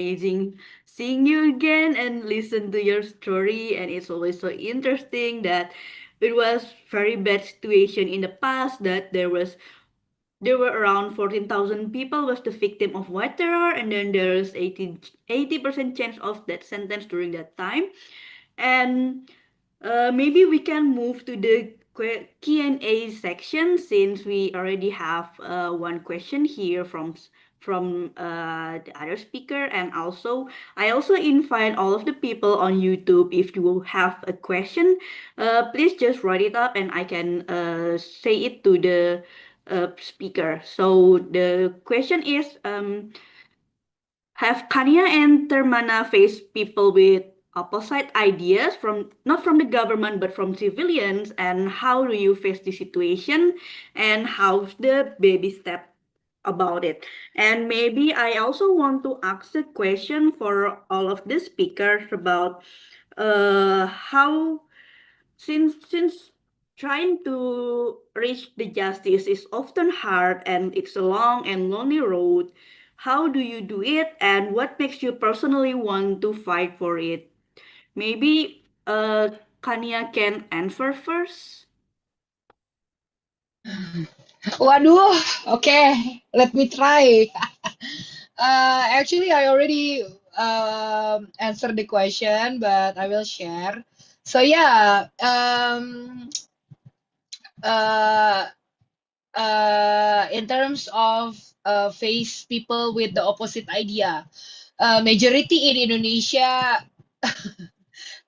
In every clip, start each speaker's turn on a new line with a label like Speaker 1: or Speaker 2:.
Speaker 1: Amazing seeing you again and listen to your story. And it's always so interesting that it was very bad situation in the past that there were around 14,000 people was the victim of white terror, and then there's 80% chance of that sentence during that time. And maybe we can move to the Q&A section since we already have one question here from the other speaker. And also I also invite all of the people on YouTube. If you have a question, please just write it up and I can say it to the speaker. So the question is, have Kania and Termana faced people with opposite ideas from not from the government but from civilians, and how do you face the situation and how's the baby step about it? And maybe I also want to ask a question for all of the speakers about how since trying to reach the justice is often hard and it's a long and lonely road, how do you do it and what makes you personally want to fight for it? Maybe Kania can answer first.
Speaker 2: Waduh, okay, let me try. Actually, I already answered the question, but I will share. So yeah, uh, in terms of face people with the opposite idea, majority in Indonesia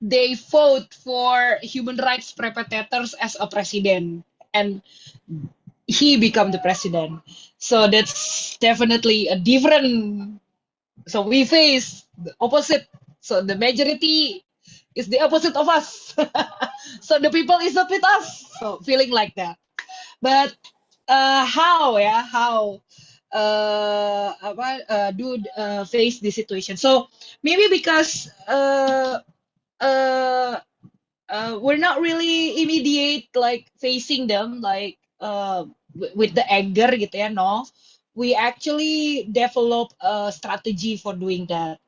Speaker 2: they vote for human rights perpetrators as a president, and he become the president. So that's definitely a different. So we face the opposite. So the majority is the opposite of us. So the people is not with us. So feeling like that. But how ya? How do face this situation? So maybe because uh, we're not really immediate like facing them like with the anger gitu ya, no, we actually develop a strategy for doing that.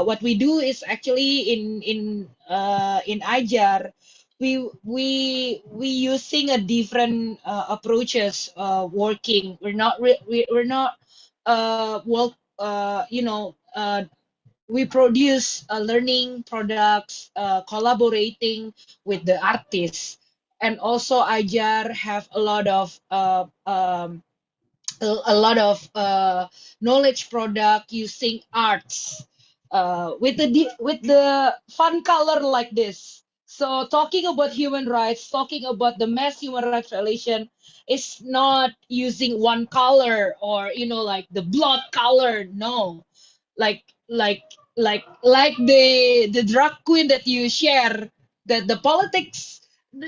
Speaker 2: What we do is actually in Ajar, we using a different approaches working. We're not work we produce learning products, collaborating with the artists, and also Ajar have a lot of a lot of knowledge product using arts with with the fun color like this. So talking about human rights, talking about the mass human rights violation is not using one color or like the blood color. No, like like like the drag queen that you share, that the politics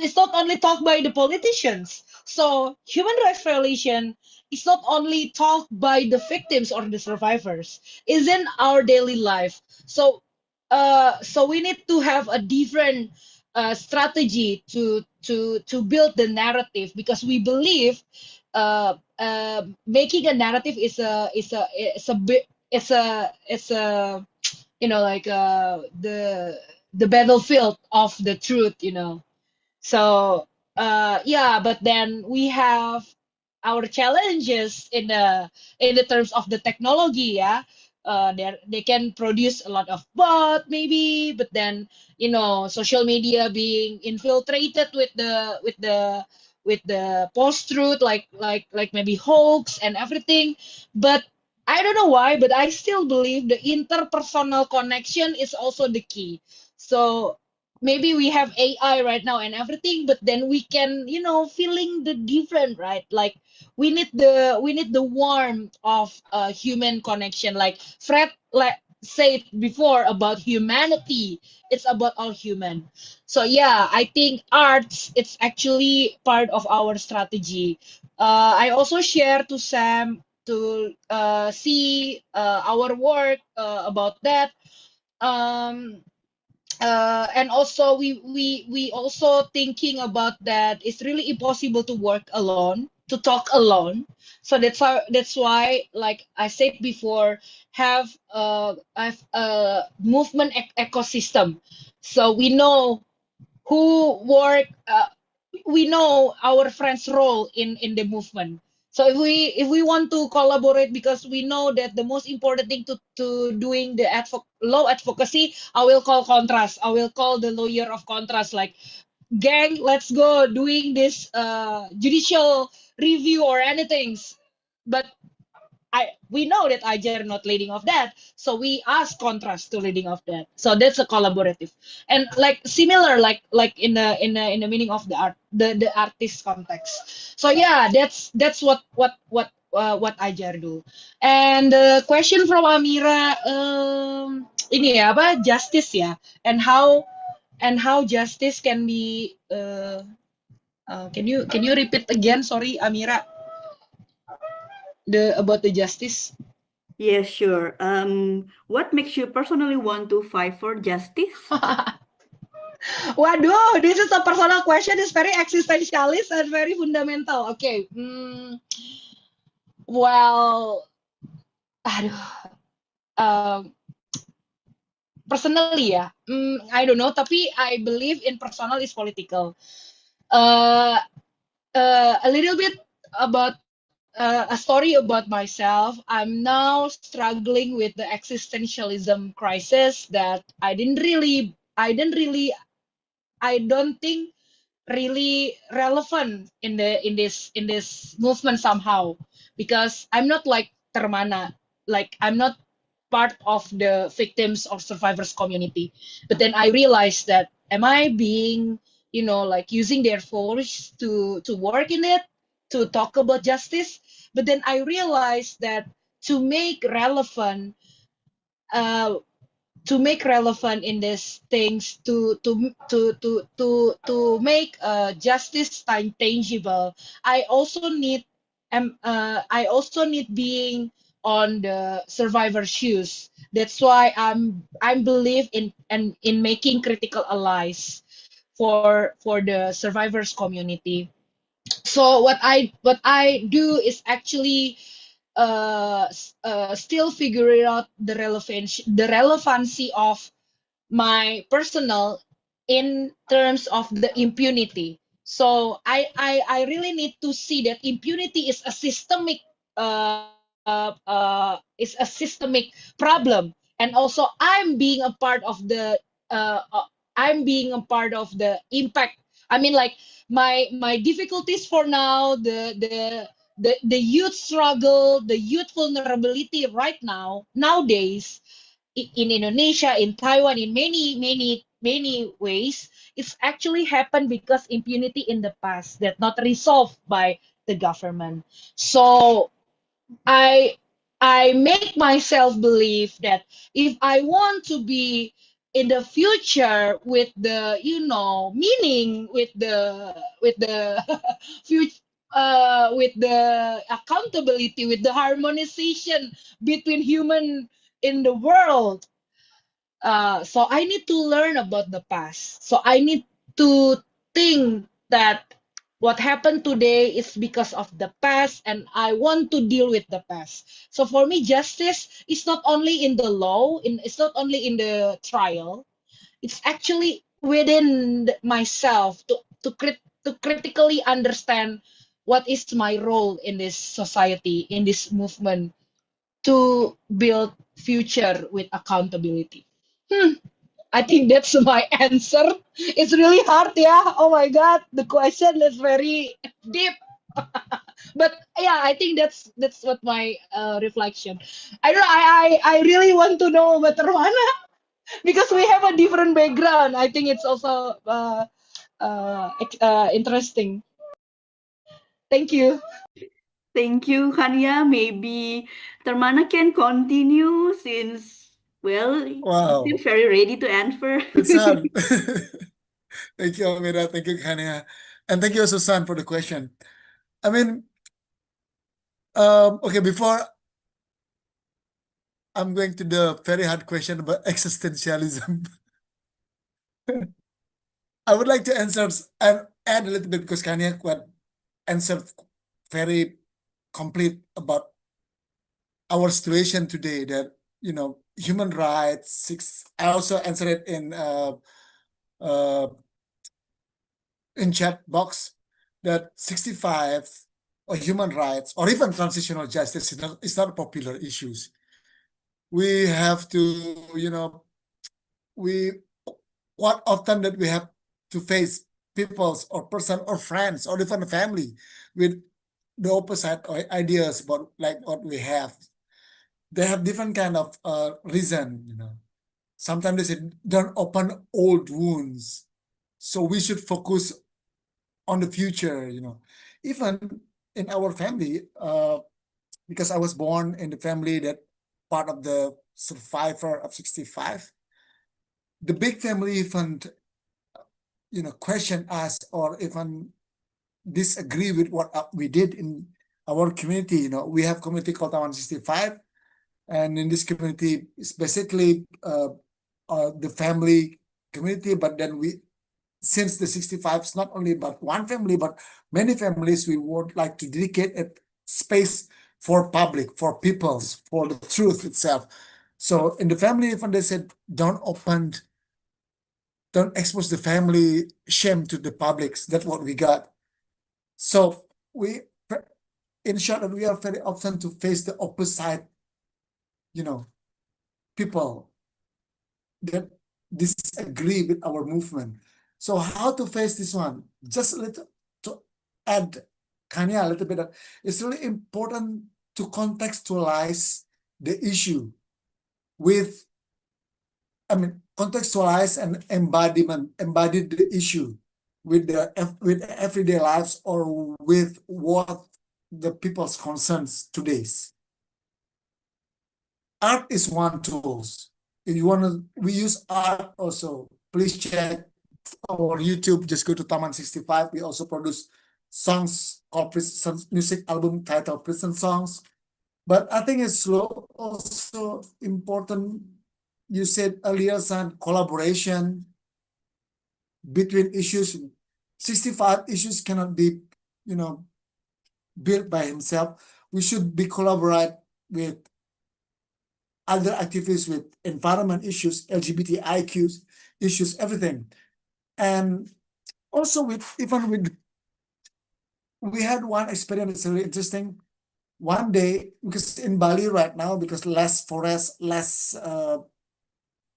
Speaker 2: is not only talked by the politicians. So human rights violation is not only talked by the victims or the survivors, is in our daily life. So so we need to have a different strategy to build the narrative, because we believe making a narrative is a like the battlefield of the truth. So yeah, but then we have our challenges in the terms of the technology. Yeah, they can produce a lot of bot maybe, but then social media being infiltrated with the post truth, like maybe hoax and everything. But I don't know why, but I still believe the interpersonal connection is also the key. So maybe we have AI right now and everything, but then we can, feeling the different, right? Like we need the warmth of human connection. Like Fred said before about humanity, it's about all human. So yeah, I think arts it's actually part of our strategy. I also share to Sam to see our work about that. Um, and also we also thinking about that it's really impossible to work alone. to talk alone. So that's why, like I said before, have a movement ecosystem. So we know who work we know our friends role in the movement. So if we want to collaborate, because we know that the most important thing to doing the law advocacy, I will call contrast, I will call the lawyer of contrast, like, gang, let's go doing this judicial review or anything. But we know that Ajar not leading of that, so we ask contrast to leading of that. So that's a collaborative, and like similar, like in the meaning of the art, the artist context. So yeah, that's what Ajar do. And the question from Amira, ini ya apa, justice ya, and how justice can be can you repeat again? Sorry, Amira, the about the justice.
Speaker 1: Yes, sure. What makes you personally want to fight for justice?
Speaker 2: Waduh, this is a personal question. It's very existentialist and very fundamental. Okay. Well, aduh, um, personally ya, I don't know. Tapi I believe in personal is political. Uh, a little bit about a story about myself. I'm now struggling with the existentialism crisis that I don't think really relevant in this movement somehow, because I'm not like Termana, like I'm not part of the victims or survivors community. But then I realized that, am I being, like using their voice to work in it, to talk about justice? But then I realized that to make relevant uh, in these things, to make justice tangible, I also need being on the survivor shoes. That's why I believe in making critical allies for the survivors community. So what I do is actually still figuring out the relevancy of my personal in terms of the impunity. So I really need to see that impunity is a systemic problem, and also I'm being a part of the impact. I mean, like, my difficulties for now, the youth struggle, the youth vulnerability right now nowadays, in Indonesia, in Taiwan, in many ways, it's actually happened because impunity in the past that not resolved by the government. So I I make myself believe that if I want to be in the future with the meaning, with the future, with the accountability, with the harmonization between human in the world. So I need to learn about the past. So I need to think that what happened today is because of the past, and I want to deal with the past. So for me, justice is not only in the law, it's not only in the trial. It's actually within myself to critically understand what is my role in this society, in this movement, to build future with accountability. I think that's my answer. It's really hard, yeah. Oh my God, the question is very deep. But yeah, I think that's what my reflection. I don't know. I really want to know about Romana because we have a different background. I think it's also interesting. Thank you.
Speaker 1: Thank you, Hania. Maybe Termana can continue since, well, you seem
Speaker 3: Wow,
Speaker 1: very ready to answer.
Speaker 3: it's hard. Thank you, Amira. Thank you, Kania. And thank you, Susan, for the question. I mean, okay, before I'm going to the very hard question about existentialism, I would like to answer and add a little bit because Kania quite answered very complete about our situation today, that human rights six. I also answered it uh in chat box, that 65 or human rights or even transitional justice is not popular issues. We have to, we quite often that we have to face people's or person or friends or even family with the opposite ideas about like what we have. They have different kind of reason. Sometimes they say don't open old wounds, so we should focus on the future. Even in our family, because I was born in the family that part of the survivor of 65, the big family even question us or even disagree with what we did in our community. We have community called Taman 65, and in this community, it's basically the family community. But then since the 65 is not only about one family, but many families, we would like to dedicate a space for public, for peoples, for the truth itself. So in the family, even they said, don't expose the family shame to the publics. That's what we got. So we, in short, we are very often to face the opposite, people that disagree with our movement. So how to face this one? Just a little to add, Kanya, a little bit. It's really important to contextualize the issue with, contextualize and embody the issue with with everyday lives or with what the people's concerns today's. Art is one tools. If you want to, we use art also. Please check our YouTube. Just go to Taman 65. We also produce songs or music album titled Prison Songs. But I think it's also important. You said earlier, son, collaboration between issues. 65 issues cannot be, built by himself. We should be collaborate with other activities with environment issues, LGBTIQ issues, everything. And also even with, we had one experience that's really interesting. One day, because in Bali right now, because less forest, less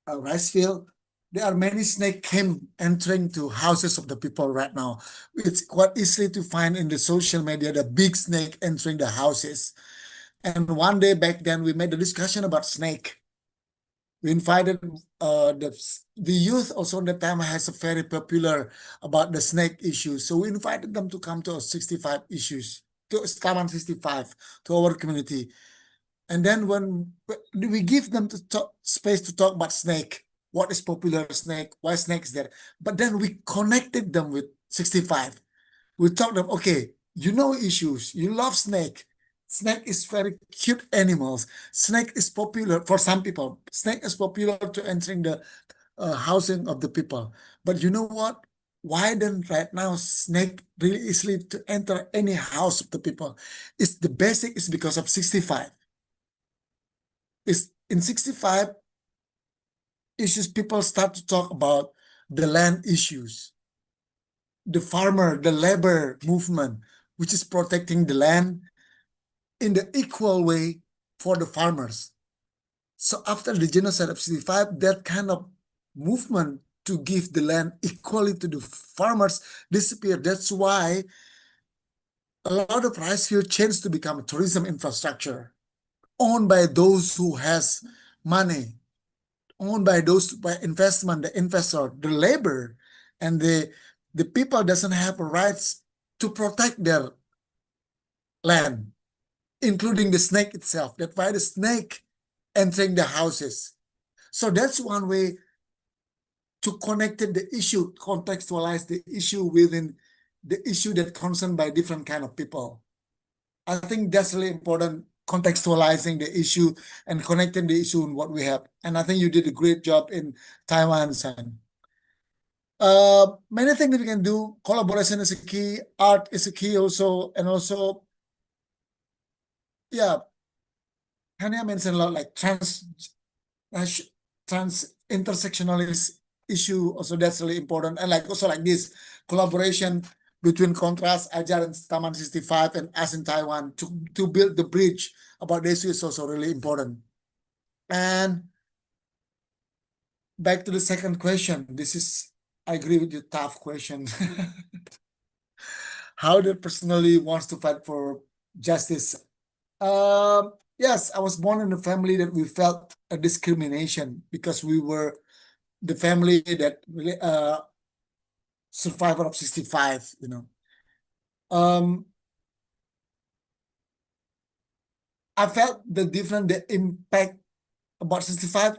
Speaker 3: rice field, there are many snakes came entering to houses of the people right now. It's quite easily to find in the social media, the big snake entering the houses. And one day back then, we made a discussion about snake. We invited the youth also at the time has a very popular about the snake issue. So we invited them to come to our 65 issues, to Taman 65, to our community. And then when we give them to talk, space to talk about snake, what is popular snake, why snake is there. But then we connected them with 65. We told them, okay, you know issues, you love snake. Snake is very cute animals. Snake is popular for some people. Snake is popular to entering the housing of the people. But you know what? Why then right now snake really easily to enter any house of the people? It's the basic is because of 65. Is in 65 issues, people start to talk about the land issues, the farmer, the labor movement, which is protecting the land in the equal way for the farmers. So after the genocide of 65, that kind of movement to give the land equally to the farmers disappeared. That's why a lot of rice field changed to become a tourism infrastructure owned by those who has money, owned by those by investment, the investor, the labor, and the people doesn't have rights to protect their land, including the snake itself. That's why the snake entering the houses. So that's one way to connect the issue, contextualize the issue within the issue that concerned by different kind of people. I think that's really important, contextualizing the issue and connecting the issue in what we have. And I think you did a great job in Taiwan, San. Many things that we can do. Collaboration is a key. Art is a key also, and also yeah, Hania mentioned a lot like trans intersectionalist issue. Also, that's really important. And like also like this collaboration between Contrast, Ajar, and Taman 65 and us in Taiwan to build the bridge about this is also really important. And back to the second question. This is, I agree with you, tough question. How do personally wants to fight for justice? Yes, I was born in a family that we felt a discrimination because we were the family that really survivor of 65, you know. Um, I felt the impact about 65,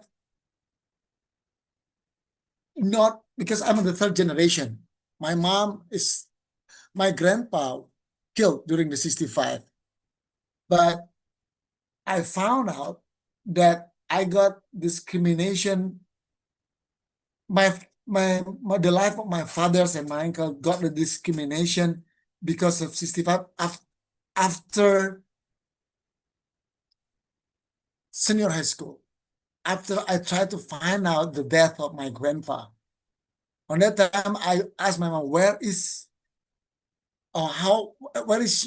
Speaker 3: not because I'm in the third generation. My mom is my grandpa killed during the 65, but I found out that I got discrimination. My the life of my fathers and my uncle got the discrimination because of 65 after senior high school. After I tried to find out the death of my grandpa. On that time, I asked my mom, where is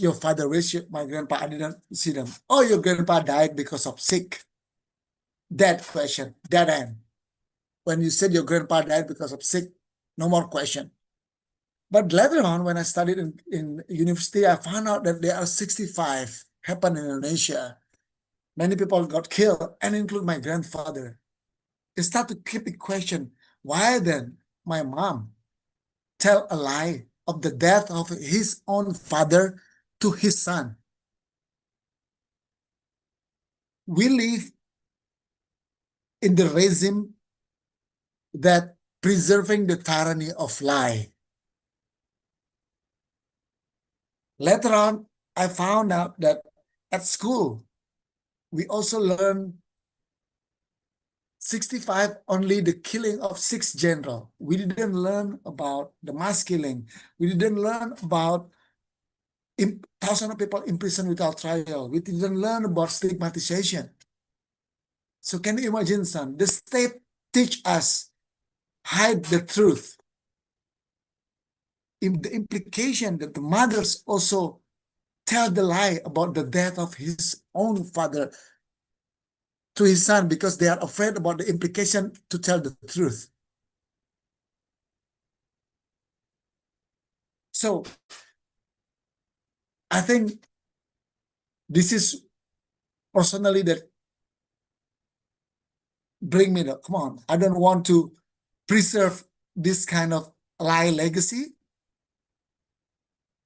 Speaker 3: your father? Where's my grandpa? I didn't see them. Oh, your grandpa died because of sick. That question, that end. When you said your grandpa died because of sick, no more question. But later on, when I studied in university, I found out that there are 65 happened in Indonesia. Many people got killed, and include my grandfather. They start to keep the question, why then my mom tell a lie of the death of his own father to his son? We live in the regime that preserving the tyranny of lie. Later on, I found out that at school, we also learn 65 only the killing of 6 general. We didn't learn about the mass killing. We didn't learn about thousands of people imprisoned without trial. We didn't learn about stigmatization. So can you imagine, son? The state teach us hide the truth. In the implication that the mothers also tell the lie about the death of his own father to his son because they are afraid about the implication to tell the truth. So I think this is personally that bring me the, come on, I don't want to preserve this kind of lie legacy.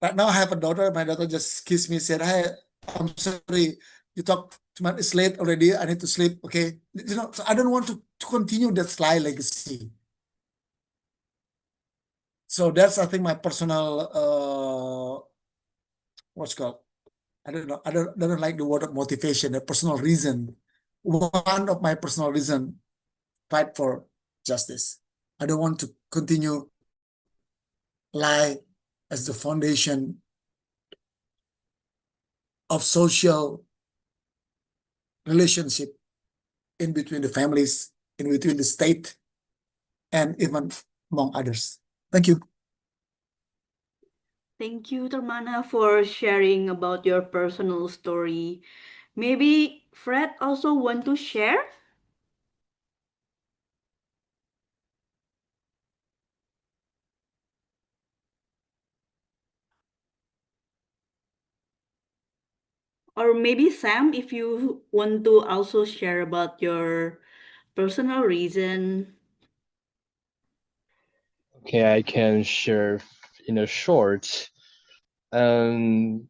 Speaker 3: Right now I have a daughter. My daughter just kissed me, said, "Hey, I'm sorry, you talk too much. It's late already. I need to sleep." Okay, you know, so I don't want to continue that lie legacy. So that's, I think, my personal what's called. I don't know. I don't like the word of motivation. The personal reason. One of my personal reason fight for justice. I don't want to continue lie as the foundation of social relationship in between the families, in between the state, and even among others. Thank you.
Speaker 1: Thank you, Termana, for sharing about your personal story. Maybe Fred also want to share? Or maybe Sam, if you want to also share about your personal reason.
Speaker 4: Okay, I can share in a short. Um,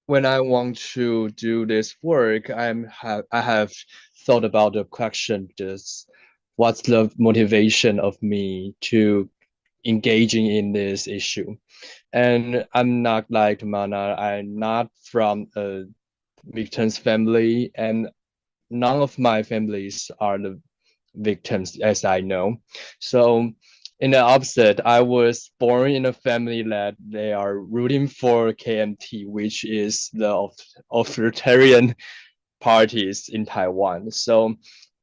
Speaker 4: when I want to do this work, I have thought about the question: just what's the motivation of me to engaging in this issue? And I'm not like Mana. I'm not from a victim's family, and none of my families are the victims, as I know. So in the opposite, I was born in a family that they are rooting for KMT, which is the authoritarian parties in Taiwan. So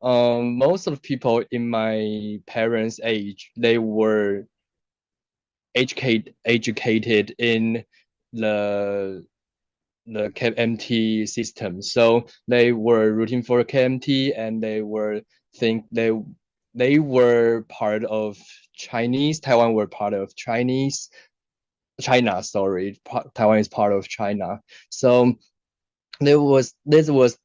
Speaker 4: most of the people in my parents' age, they were educated in the KMT system. So they were rooting for KMT, and they were part of Chinese. Taiwan were part of China. Sorry, Taiwan is part of China. So this was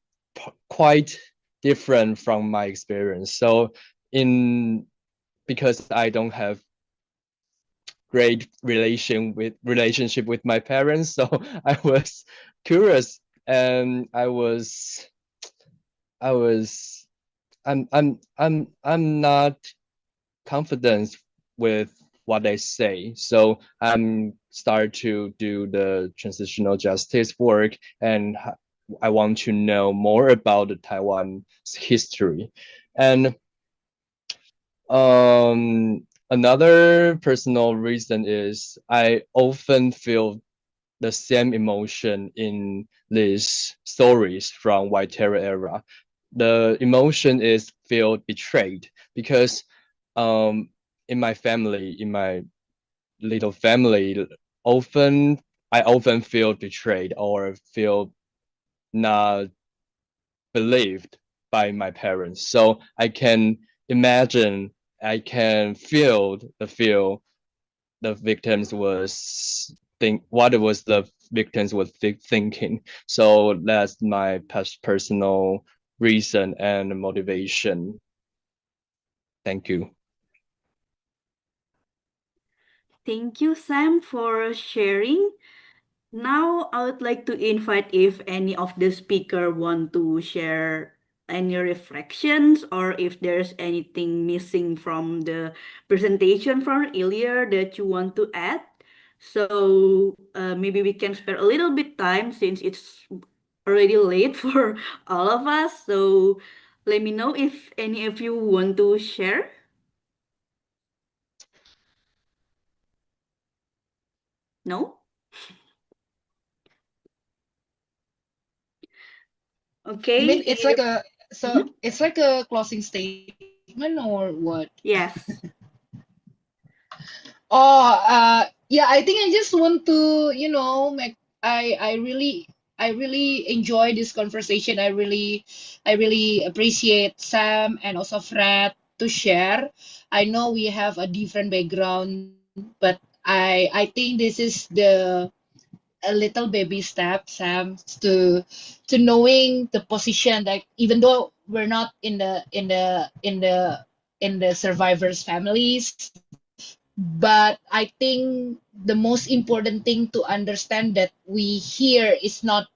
Speaker 4: quite different from my experience. So in because I don't have great relationship with my parents, so I was curious, and I was I'm not confident with what I say, so I'm start to do the transitional justice work, and I want to know more about the Taiwan's history. And another personal reason is I often feel the same emotion in these stories from White Terror era. The emotion is feel betrayed because um in my family, in my little family, often I often feel betrayed or feel not believed by my parents. So I can imagine, I can feel the victims was think what was the victims was thinking. So that's my personal reason and motivation. Thank you.
Speaker 1: Thank you, Sam, for sharing. Now, I would like to invite if any of the speaker want to share any reflections or if there's anything missing from the presentation from earlier that you want to add. So maybe we can spare a little bit time since it's already late for all of us. So let me know if any of you want to share. No?
Speaker 2: I
Speaker 1: Okay.
Speaker 2: mean, it's like
Speaker 1: Mhm.
Speaker 2: a closing statement or what?
Speaker 1: Yes.
Speaker 2: Oh, yeah, I think I just want to, make I really enjoy this conversation. I really appreciate Sam and also Fred to share. I know we have a different background, but I think this is the a little baby step, Sam, to knowing the position that even though we're not in the survivors' families, but I think the most important thing to understand that we here is not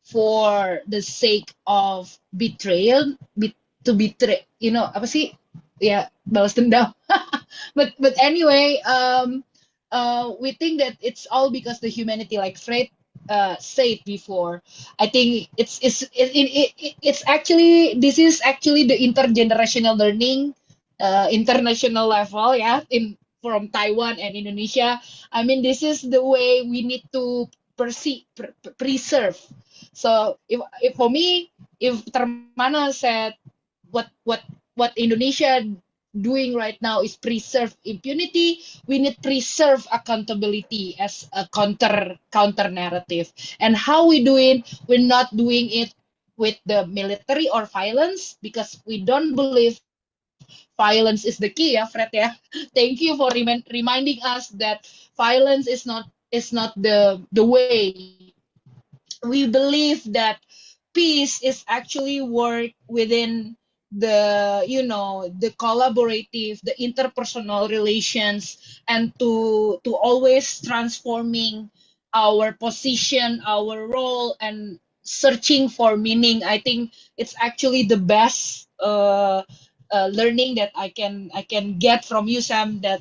Speaker 2: for the sake of betrayal, to betray, apa sih? Ya, balas dendam. But anyway, we think that it's all because the humanity, like Fred said before. I think it's actually this is actually the intergenerational learning, international level, yeah, in from Taiwan and Indonesia. I mean, this is the way we need to preserve. So if for me, if Termana said what what what Indonesia doing right now is preserve impunity, we need preserve accountability as a counter narrative. And how we doing? We're not doing it with the military or violence because we don't believe violence is the key, ya Fred, ya. Thank you for reminding us that violence is not the way. We believe that peace is actually work within the collaborative, the interpersonal relations, and to always transforming our position, our role, and searching for meaning. I think it's actually the best learning that I can get from you, Sam, that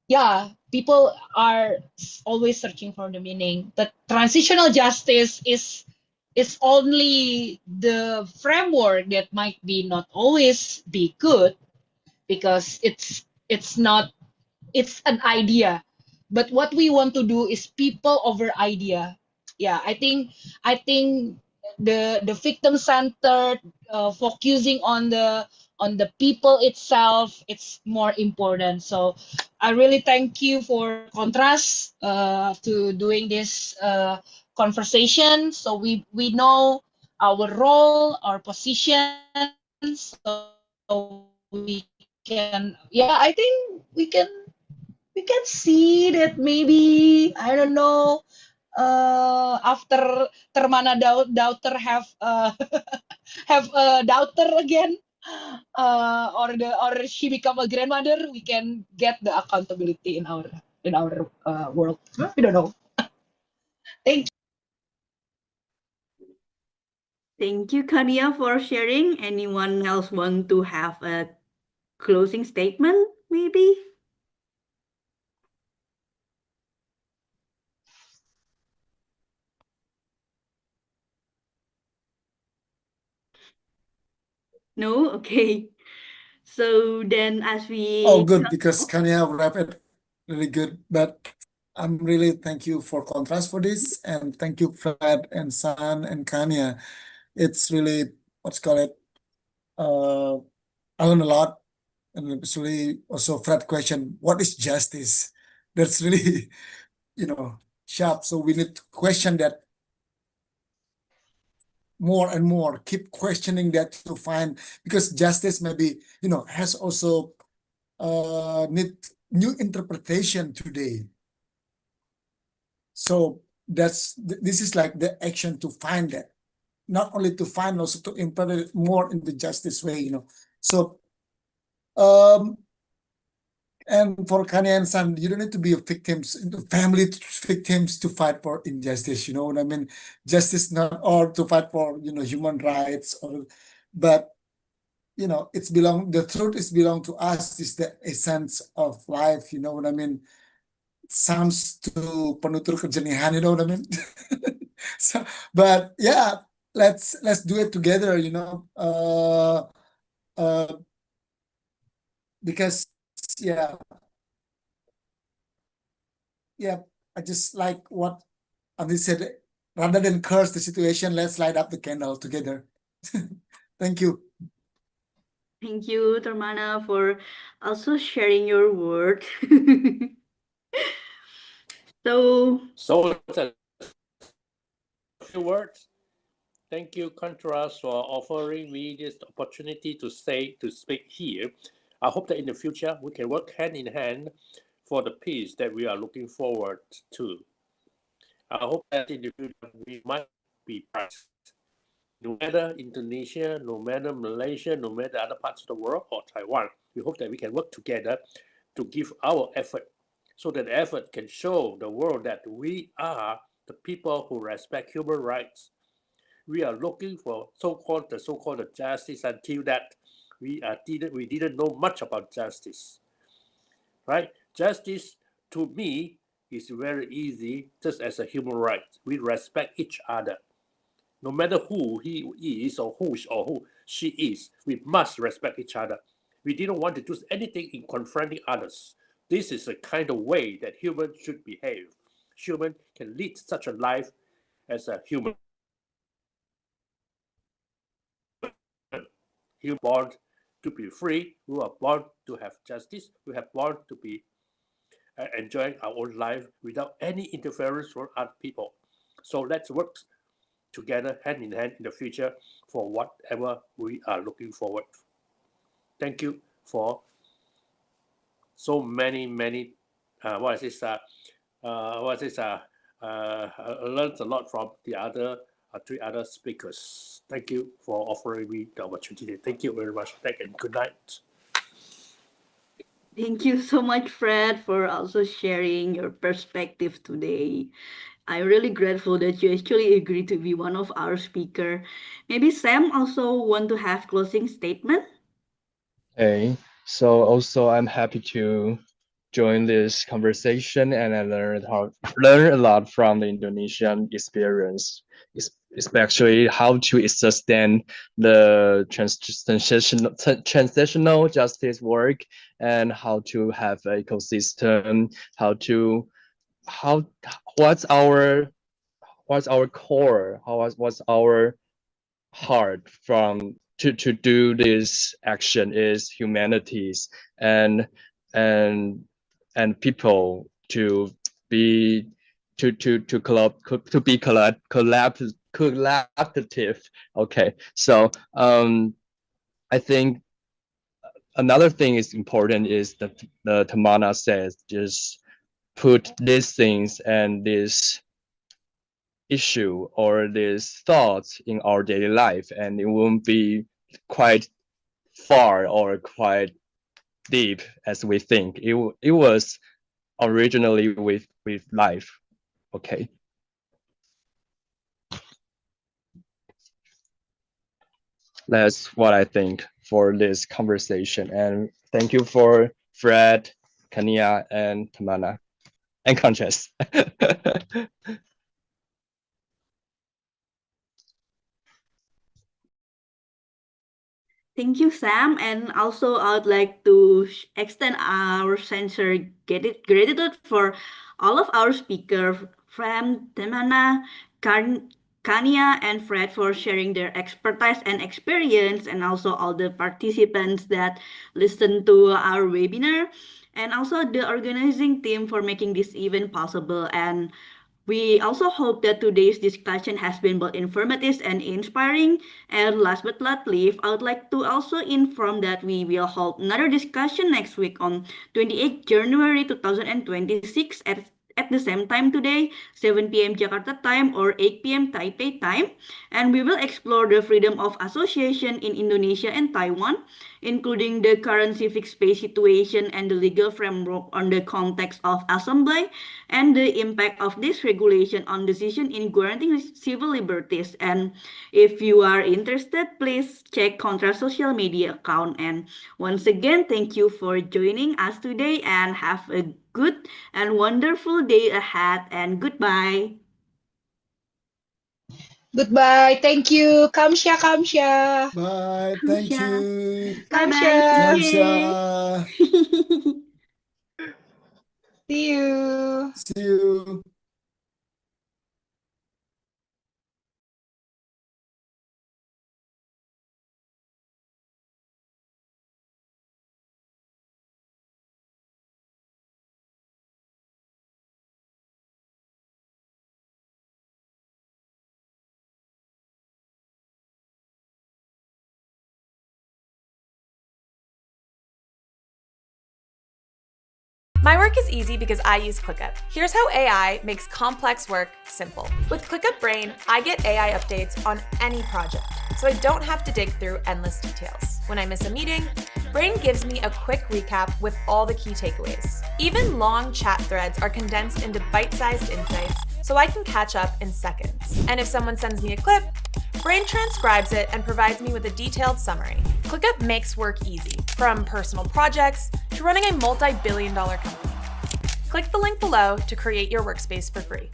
Speaker 2: yeah, people are always searching for the meaning. But transitional justice is only the framework that might be not always be good because it's not. it's an idea, but what we want to do is people over idea. Yeah, I think the victim centered, focusing on the people itself, it's more important. So I really thank you for contrast, to doing this conversation, so we know our role, our position, so we can, yeah, I think we can see that maybe, I don't know, after Termana daughter have a daughter again, or she become a grandmother, we can get the accountability in our world. We don't know. Thank you.
Speaker 1: Thank you, Kania, for sharing. Anyone else want to have a closing statement, maybe? No? Okay. So then as
Speaker 3: Oh,
Speaker 1: we
Speaker 3: good, because Kanya wrap it really good. But I'm really thank you for contrast for this, and thank you Fred and San and Kanya. It's really what's call it. Uh, I learned a lot, and it's really also Fred question: what is justice? That's really sharp. So we need to question that more and more. Keep questioning that to find, because justice maybe has also need new interpretation today. So this is like the action to find that, not only to find, also to implement it more in the justice way. So um and for Kanye and San, you don't need to be a victims, family victims to fight for injustice. You know what I mean? Justice not or to fight for human rights, or but it's belong the truth is belong to us, is the essence of life. You know what I mean? Sounds to penutur kejenihan, you know what I mean? So, but yeah, let's do it together, uh, because yeah, yeah, I just like what Andi said. Rather than curse the situation, let's light up the candle together. Thank you.
Speaker 1: thank you, Termana, for also sharing your word. So
Speaker 5: So a few words. Thank you, Contrast, for offering me this opportunity to speak here. I hope that in the future we can work hand in hand for the peace that we are looking forward to. I hope that in the future we might be partners. No matter Indonesia, no matter Malaysia, no matter other parts of the world or Taiwan, we hope that we can work together to give our effort, so that effort can show the world that we are the people who respect human rights. We are looking for so-called justice. Until that we didn't know much about justice, right? Justice to me is very easy, just as a human right. We respect each other, no matter who he is or who she is. We must respect each other. We didn't want to do anything in confronting others. This is the kind of way that humans should behave. Human can lead such a life as a human. Human born to be free. We are born to have justice. We have born to be enjoying our own life without any interference from other people. So let's work together hand in hand in the future for whatever we are looking forward. Thank you for so many what is this what is this I learned a lot from the other three other speakers. Thank you for offering me the opportunity. Thank you very much. Thank you and good night.
Speaker 1: thank you so much, Fred, for also sharing your perspective today. I'm really grateful that you actually agreed to be one of our speaker. Maybe Sam also want to have closing statement.
Speaker 4: Okay, so also I'm happy to join this conversation, and I learned a lot from the Indonesian experience, especially how to sustain the transitional justice work, and how to have an ecosystem, how what's our core, what's our heart from to do this action is humanities and and and people to be to be collaborative. Okay, so I think another thing is important is that the Tamana says just put these things and this issue or these thoughts in our daily life, and it won't be quite far or quite deep as we think. It was originally with life. Okay. That's what I think for this conversation. And thank you for Fred, Kania, and Tamana, and Conscious.
Speaker 1: Thank you, Sam. And also, I would like to extend our sincere gratitude for all of our speakers, Fram, Temana, Kania, and Fred, for sharing their expertise and experience, and also all the participants that listened to our webinar, and also the organizing team for making this event possible. And we also hope that today's discussion has been both informative and inspiring. And last but not least, I would like to also inform that we will hold another discussion next week on 28th January 2026 at the same time today, 7 p.m. Jakarta time or 8 p.m. Taipei time. And we will explore the freedom of association in Indonesia and Taiwan, including the current civic space situation and the legal framework on the context of assembly and the impact of this regulation on decision in granting civil liberties. And if you are interested, please check Contra social media account. And once again, thank you for joining us today and have a good and wonderful day ahead, and goodbye.
Speaker 2: Goodbye. Thank you. Kamsha, Kamsha.
Speaker 3: Bye. Thank
Speaker 1: Kamsha.
Speaker 3: you.
Speaker 1: Bye bye.
Speaker 2: Kamsha.
Speaker 3: Kamsha.
Speaker 2: See you.
Speaker 3: See you.
Speaker 6: My work is easy because I use ClickUp. Here's how AI makes complex work simple. With ClickUp Brain, I get AI updates on any project, so I don't have to dig through endless details. When I miss a meeting, Brain gives me a quick recap with all the key takeaways. Even long chat threads are condensed into bite-sized insights, so I can catch up in seconds. And if someone sends me a clip, Brain transcribes it and provides me with a detailed summary. ClickUp makes work easy, from personal projects to running a multi-billion-dollar company. Click the link below to create your workspace for free.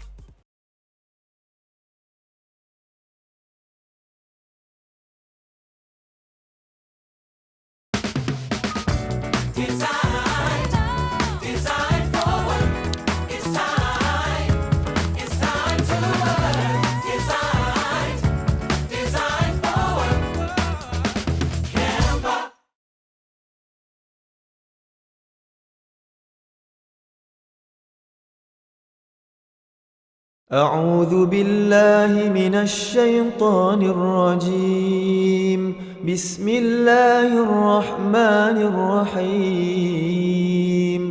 Speaker 7: أعوذ بالله من الشيطان الرجيم بسم الله الرحمن الرحيم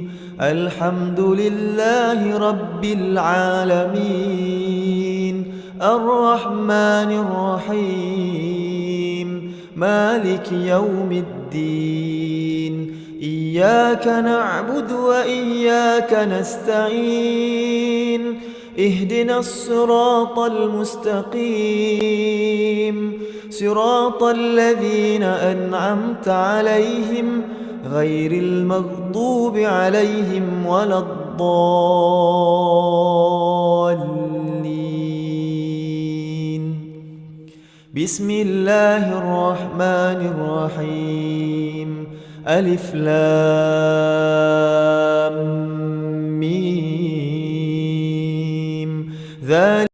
Speaker 7: الحمد لله رب العالمين الرحمن الرحيم مالك يوم الدين إياك نعبد وإياك نستعين اهدنا الصراط المستقيم صراط الذين أنعمت عليهم غير المغضوب عليهم ولا الضالين بسم الله الرحمن الرحيم ألف لام ميم ذلك